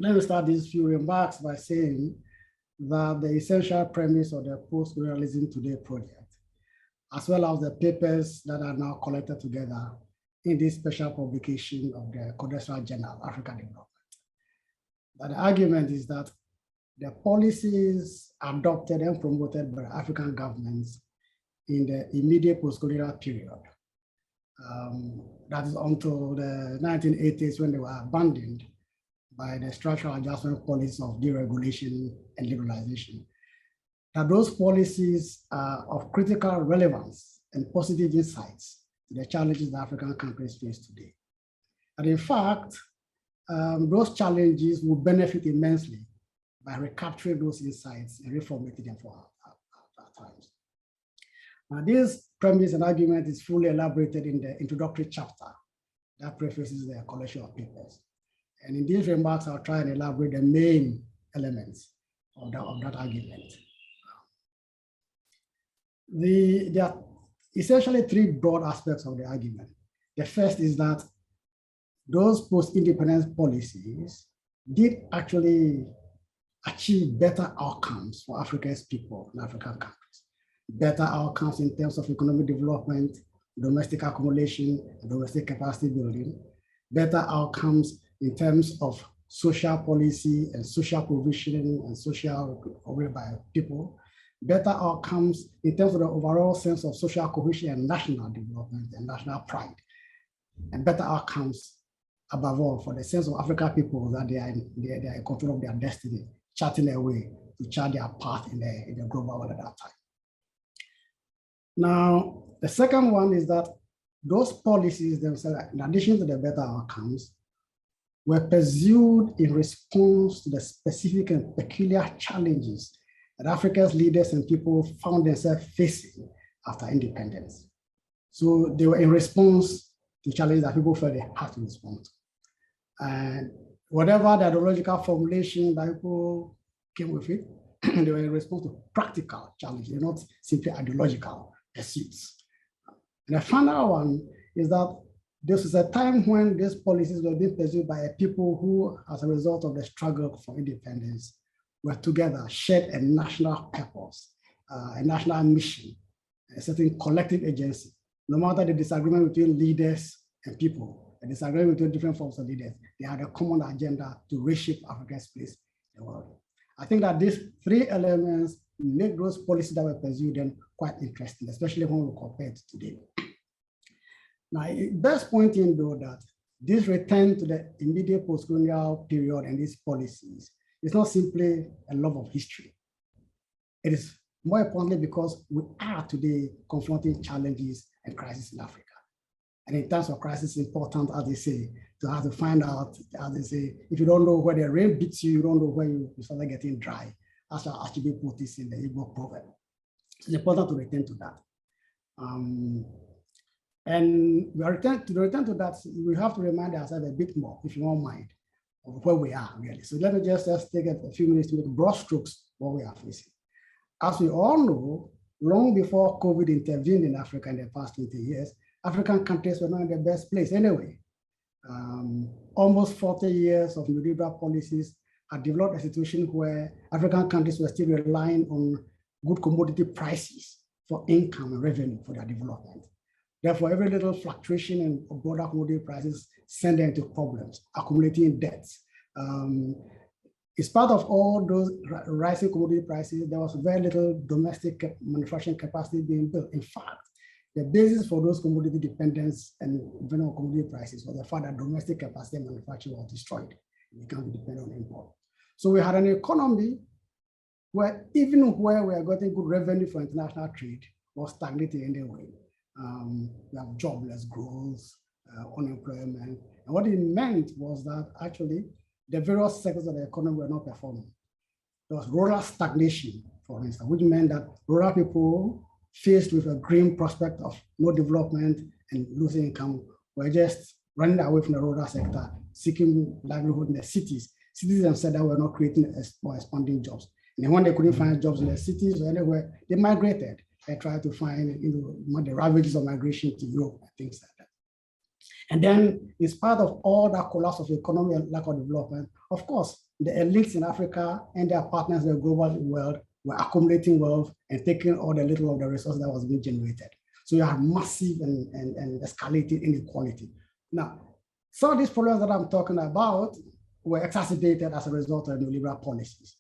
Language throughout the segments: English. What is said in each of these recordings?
let me start these few remarks by saying that the essential premise of the Post-Colonialism Today project, as well as the papers that are now collected together in this special publication of the Congressional Journal, African Development. But the argument is that the policies adopted and promoted by African governments in the immediate post-colonial period, that is until the 1980s when they were abandoned by the structural adjustment policies of deregulation and liberalization, that those policies are of critical relevance and positive insights to the challenges that African countries face today. And in fact, those challenges will benefit immensely by recapturing those insights and reformatting them for our times. Now, this premise and argument is fully elaborated in the introductory chapter that prefaces the collection of papers. And in these remarks, I'll try and elaborate the main elements of that argument. There are essentially three broad aspects of the argument. The first is that those post-independence policies did actually achieve better outcomes for Africa's people and African countries. Better outcomes in terms of economic development, domestic accumulation, domestic capacity building, better outcomes in terms of social policy and social provisioning and social recovery by people, better outcomes in terms of the overall sense of social cohesion and national development and national pride, and better outcomes above all for the sense of African people that they are in control of their destiny, charting their way to chart their path in the global world at that time. Now, the second one is that those policies themselves, in addition to the better outcomes, were pursued in response to the specific and peculiar challenges that Africa's leaders and people found themselves facing after independence. So they were in response to challenges that people felt they had to respond to. And whatever the ideological formulation that people came with it, they were in response to practical challenges, not simply ideological pursuits. And the final one is that this is a time when these policies were being pursued by a people who, as a result of the struggle for independence, were together, shared a national purpose, a national mission, a certain collective agency. No matter the disagreement between leaders and people, the disagreement between different forms of leaders, they had a common agenda to reshape Africa's place in the world. I think that these three elements make those policies that were pursued then quite interesting, especially when we compare it to today. Now, it bears pointing though that this return to the immediate post-colonial period and these policies is not simply a love of history. It is more importantly because we are today confronting challenges and crises in Africa. And in terms of crisis, it's important, as they say, to have to find out, as they say, if you don't know where the rain beats you, you don't know where you start getting dry. As Archibald put this in the Igbo proverb. It's important to return to that. And we are return to that, we have to remind ourselves a bit more, if you don't mind, of where we are really. So let me just take a few minutes to make broad strokes what we are facing. As we all know, long before COVID intervened in Africa in the past 20 years, African countries were not in the best place anyway. Almost 40 years of neoliberal policies had developed a situation where African countries were still relying on good commodity prices for income and revenue for their development. Therefore, every little fluctuation in broader commodity prices sent them into problems, accumulating debts. As part of all those rising commodity prices, there was very little domestic manufacturing capacity being built. In fact, the basis for those commodity dependence and on commodity prices was the fact that domestic capacity and manufacturing was destroyed. We can't depend on import. So we had an economy where even where we are getting good revenue for international trade was stagnating anyway. We have jobless growth, unemployment. And what it meant was that actually the various sectors of the economy were not performing. There was rural stagnation, for instance, which meant that rural people faced with a grim prospect of no development and losing income were just running away from the rural sector, seeking livelihood in the cities. Cities themselves that were not creating or expanding jobs. And when they couldn't find jobs in the cities or anywhere, they migrated. They tried to find the ravages of migration to Europe and things like that. And then, in spite of all that collapse of the economy and lack of development, of course, the elites in Africa and their partners in the global world were accumulating wealth and taking all the little of the resources that was being generated. So you have massive and escalating inequality. Now, some of these problems that I'm talking about were exacerbated as a result of neoliberal policies.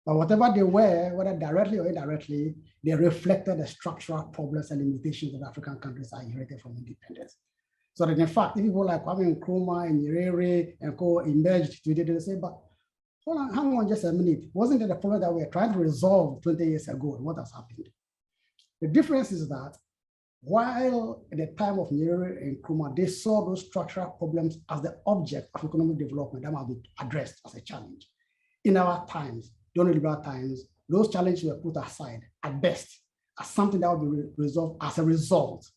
But whatever they were, whether directly or indirectly, they reflected the structural problems and limitations that African countries are inherited from independence. So that in fact, if people like Kwame Nkrumah and Nyerere and co emerged today, they say, but hold on, hang on just a minute. Wasn't it the problem that we were trying to resolve 20 years ago? What has happened? The difference is that while at the time of Nyerere and Nkrumah, they saw those structural problems as the object of economic development that must be addressed as a challenge. In our times, during liberal times, those challenges were put aside at best as something that would be resolved as a result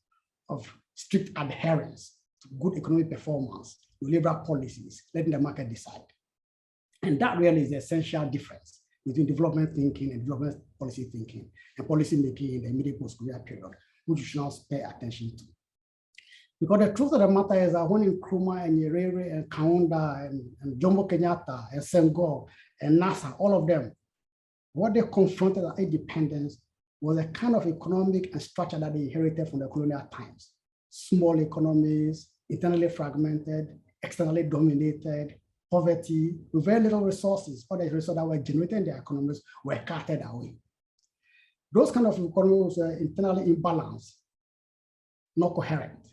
of strict adherence to good economic performance, liberal policies, letting the market decide. And that really is the essential difference between development thinking and development policy thinking and policy making in the immediate post-colonial period, which you should not pay attention to. Because the truth of the matter is that when Nkrumah and Nyerere and Kaunda and Jomo Kenyatta and Senghor and NASA, all of them, what they confronted at independence was a kind of economic and structure that they inherited from the colonial times. Small economies, internally fragmented, externally dominated, poverty, with very little resources. All the resources that were generated in their economies were carted away. Those kind of economies were internally imbalanced, not coherent,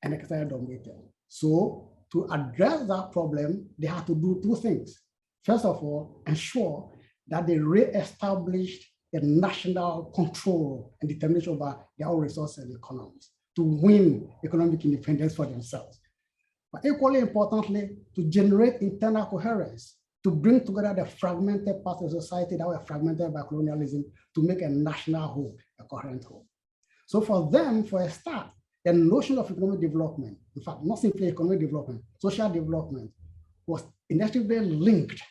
and externally dominated. So to address that problem, they had to do two things. First of all, ensure that they re-established the national control and determination over their own resources and economies to win economic independence for themselves. But equally importantly, to generate internal coherence, to bring together the fragmented parts of society that were fragmented by colonialism to make a national whole, a coherent whole. So for them, for a start, the notion of economic development, in fact, not simply economic development, social development, was inextricably linked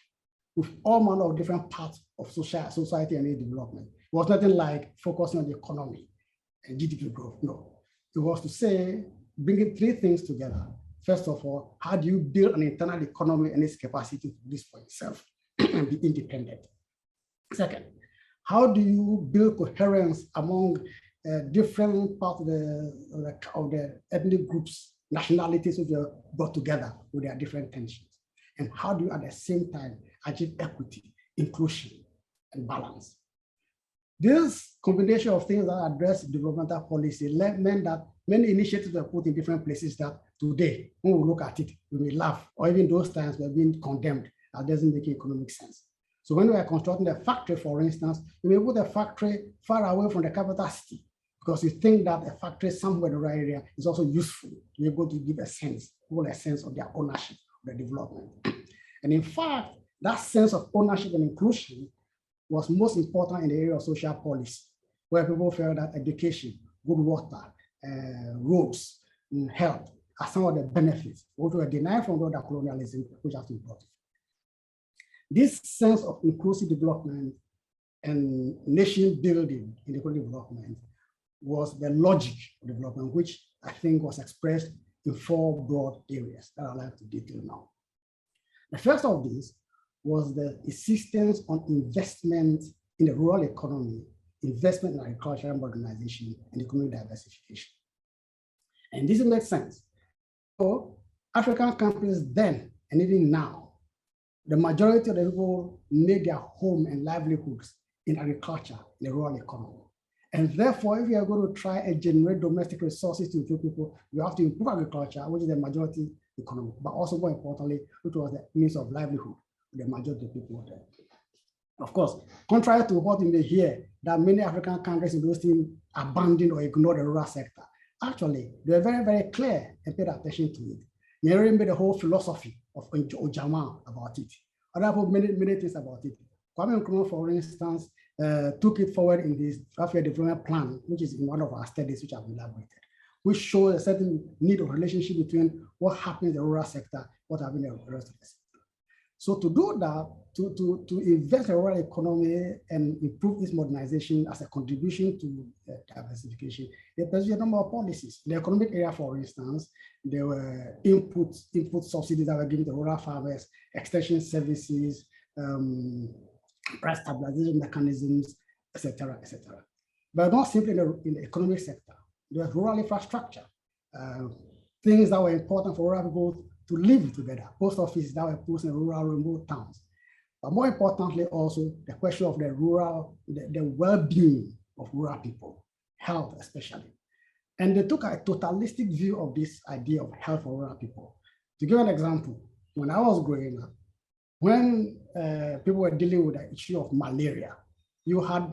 with all manner of different parts of society and its development. It was nothing like focusing on the economy and GDP growth, no. It was to say, bringing three things together. First of all, how do you build an internal economy and its capacity to do this for itself and be independent? Second, how do you build coherence among different parts of the ethnic groups, nationalities which are brought together with their different tensions? And how do you at the same time achieve equity, inclusion, and balance? This combination of things that address developmental policy meant that many initiatives were put in different places that today, when we look at it, we may laugh, or even those times we're being condemned. That doesn't make economic sense. So when we are constructing a factory, for instance, you may put a factory far away from the capital city because you think that a factory somewhere in the right area is also useful to be able to give a sense of their ownership of the development. And in fact, that sense of ownership and inclusion was most important in the area of social policy, where people felt that education, good water, roads, health are some of the benefits which were denied from the colonialism, which has been brought. This sense of inclusive development and nation building in economic development was the logic of development, which I think was expressed in four broad areas that I'd like to detail now. The first of these was the insistence on investment in the rural economy, investment in agricultural modernization, and economic diversification. And this makes sense. So African countries then, and even now, the majority of the people made their home and livelihoods in agriculture, in the rural economy. And therefore, if you are going to try and generate domestic resources to improve people, you have to improve agriculture, which is the majority economy, but also more importantly, which was the means of livelihood for the majority of people there. Of course, contrary to what you may hear, that many African countries in those things abandoned or ignored the rural sector. Actually, they were very, very clear and paid attention to it. Nyerere made a whole philosophy of Ojama about it. Other people many things about it. Kwame Nkrumah, for instance, took it forward in his Africa Development Plan, which is in one of our studies, which I've elaborated, which shows a certain need of relationship between what happens in the rural sector, what happens in the rest of the sector. So to do that, to invest in the rural economy and improve its modernization as a contribution to diversification, they pursue a number of policies. In the economic area, for instance, there were input subsidies that were given to rural farmers, extension services, price stabilization mechanisms, etc., etc. But not simply in the economic sector. There's rural infrastructure, things that were important for rural people to live together, post offices that were posted in rural remote towns. But more importantly, also the question of the well-being of rural people, health especially. And they took a totalistic view of this idea of health for rural people. To give an example, when I was growing up, when people were dealing with the issue of malaria, you had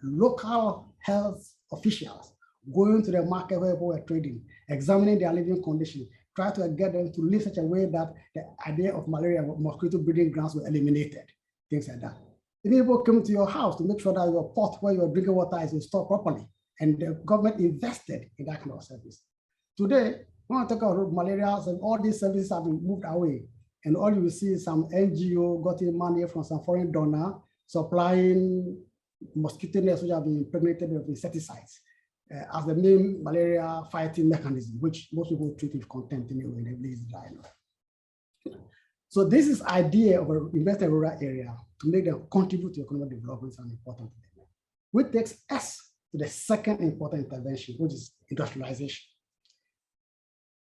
local health officials going to the market where people were trading, examining their living conditions, try to get them to live such a way that the idea of malaria, mosquito breeding grounds were eliminated, things like that. The people came to your house to make sure that your pot where your drinking water is installed properly, and the government invested in that kind of service. Today, when I talk about malaria, all these services have been moved away, and all you will see is some NGO getting money from some foreign donor supplying mosquito nets which have been impregnated with insecticides as the main malaria fighting mechanism, which most people treat with contempt anyway in the village dry. So this is idea of investing in rural area to make them contribute to economic development is an important element, which takes us to the second important intervention, which is industrialization.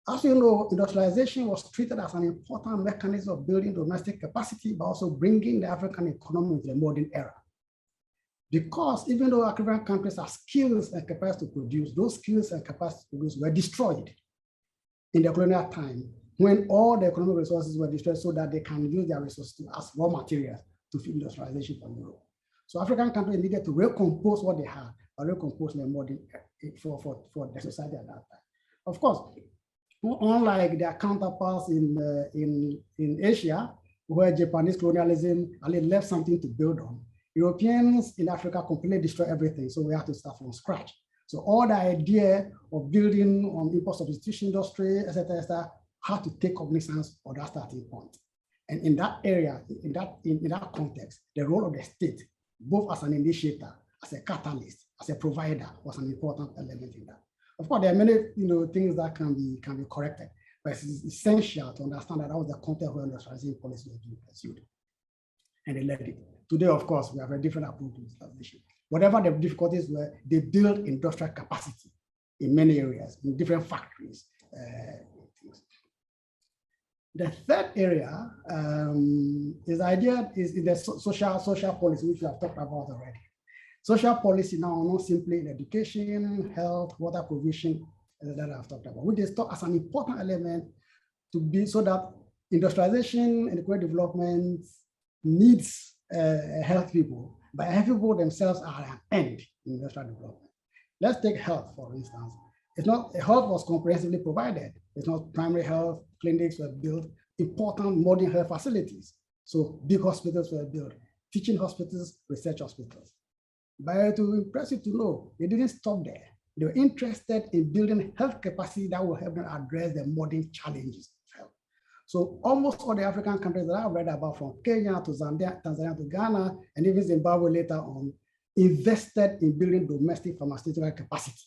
As you know, industrialization was treated as an important mechanism of building domestic capacity, but also bringing the African economy into the modern era. Because even though African countries have skills and capacity to produce, those skills and capacity to produce were destroyed in the colonial time when all the economic resources were destroyed so that they can use their resources as raw materials to feed industrialization for Europe. So African countries needed to recompose what they had, or recompose the modern for the society at that time. Of course, unlike their counterparts in Asia, where Japanese colonialism only left something to build on, Europeans in Africa completely destroyed everything, so we have to start from scratch. So all the idea of building on import substitution industry, etc., had to take cognizance of that starting point. And in that area, in that context, the role of the state, both as an initiator, as a catalyst, as a provider, was an important element in that. Of course, there are many things that can be corrected, but it's essential to understand that that was the context where industrialization policy was being pursued. And they led it. Today, of course, we have a different approach to industrialization. Whatever the difficulties were, they built industrial capacity in many areas, in different factories. The third area is the social policy, which we have talked about already. Social policy now not simply in education, health, water provision that I've talked about, which is thought as an important element to be so that industrialization and economic development needs health people, but health people themselves are an end in industrial development. Let's take health, for instance. It's not, health was comprehensively provided. It's not primary health, clinics were built, important modern health facilities. So big hospitals were built, teaching hospitals, research hospitals. But to impress you to know, they didn't stop there. They were interested in building health capacity that will help them address the modern challenges of health. So almost all the African countries that I've read about, from Kenya to Zambia, Tanzania to Ghana, and even Zimbabwe later on, invested in building domestic pharmaceutical capacity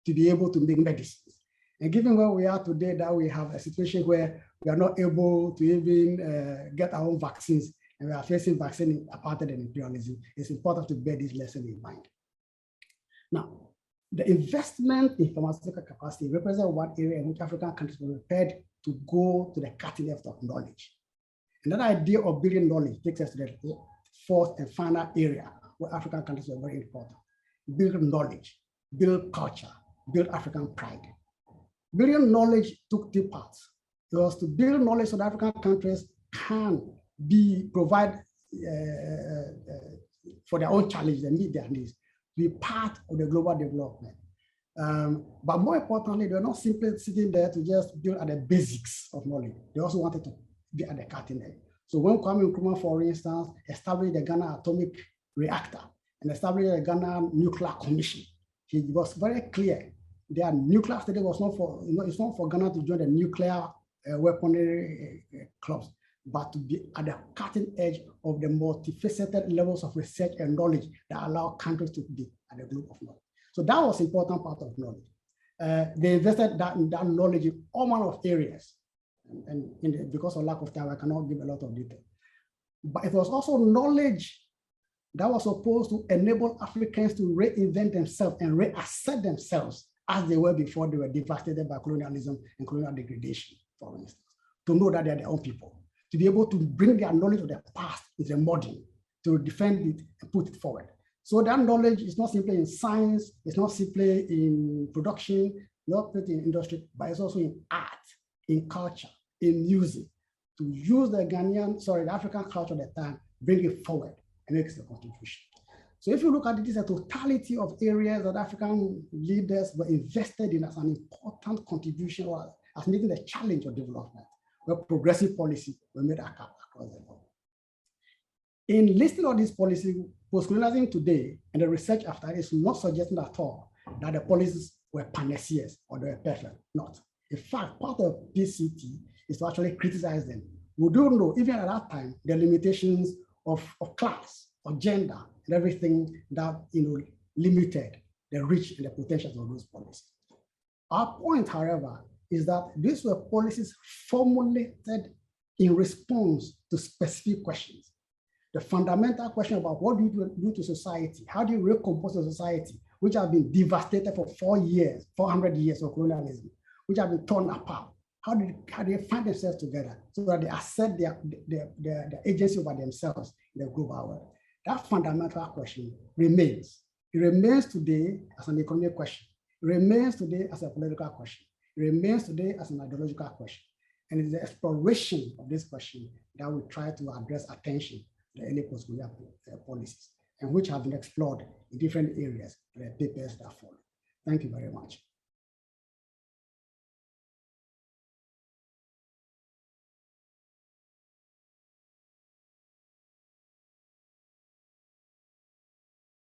to be able to make medicines. And given where we are today, that we have a situation where we are not able to even get our own vaccines, and we are facing vaccine apartheid and imperialism, it's important to bear this lesson in mind. Now, the investment in pharmaceutical capacity represents one area in which African countries were prepared to go to the cutting edge of knowledge. And that idea of building knowledge takes us to the fourth and final area where African countries were very important. Build knowledge, build culture, build African pride. Building knowledge took two parts. It was to build knowledge so that African countries can provide for their own challenges and meet their needs, be part of the global development. But more importantly, they're not simply sitting there to just build at the basics of knowledge. They also wanted to be at the cutting edge. So when Kwame Nkrumah, for instance, established the Ghana Atomic Reactor and established the Ghana Nuclear Commission, he was very clear that nuclear study was not for, it's not for Ghana to join the nuclear weaponry clubs, but to be at the cutting edge of the multifaceted levels of research and knowledge that allow countries to be at the globe of knowledge. So that was an important part of knowledge. They invested that knowledge in all manner of areas. And because of lack of time, I cannot give a lot of detail. but it was also knowledge that was supposed to enable Africans to reinvent themselves and reassert themselves as they were before they were devastated by colonialism and colonial degradation, for instance, to know that they're their own people, to be able to bring their knowledge of the past into the modern, to defend it and put it forward. So that knowledge is not simply in science, it's not simply in production, not simply in industry, but it's also in art, in culture, in music, to use the the African culture at the time, bring it forward and make the contribution. So if you look at it, it's a totality of areas that African leaders were invested in as an important contribution, or as meeting the challenge of development, where progressive policy were made across the board. In listing all these policies, post-colonialism today and the research after it is not suggesting at all that the policies were panaceas or they were perfect, not. In fact, part of PCT is to actually criticize them. We do know, even at that time, the limitations of class or gender and everything that limited the reach and the potential of those policies. Our point, however, is that these were policies formulated in response to specific questions. The fundamental question about what do you do to society? How do you recompose a society which has been devastated for 400 years of colonialism, which have been torn apart? How do they find themselves together so that they assert their agency over themselves in the global world? That fundamental question remains. It remains today as an economic question. It remains today as a political question. It remains today as an ideological question. And it's the exploration of this question that we try to address attention to the early post-colonial policies, and which have been explored in different areas in the papers that follow. Thank you very much.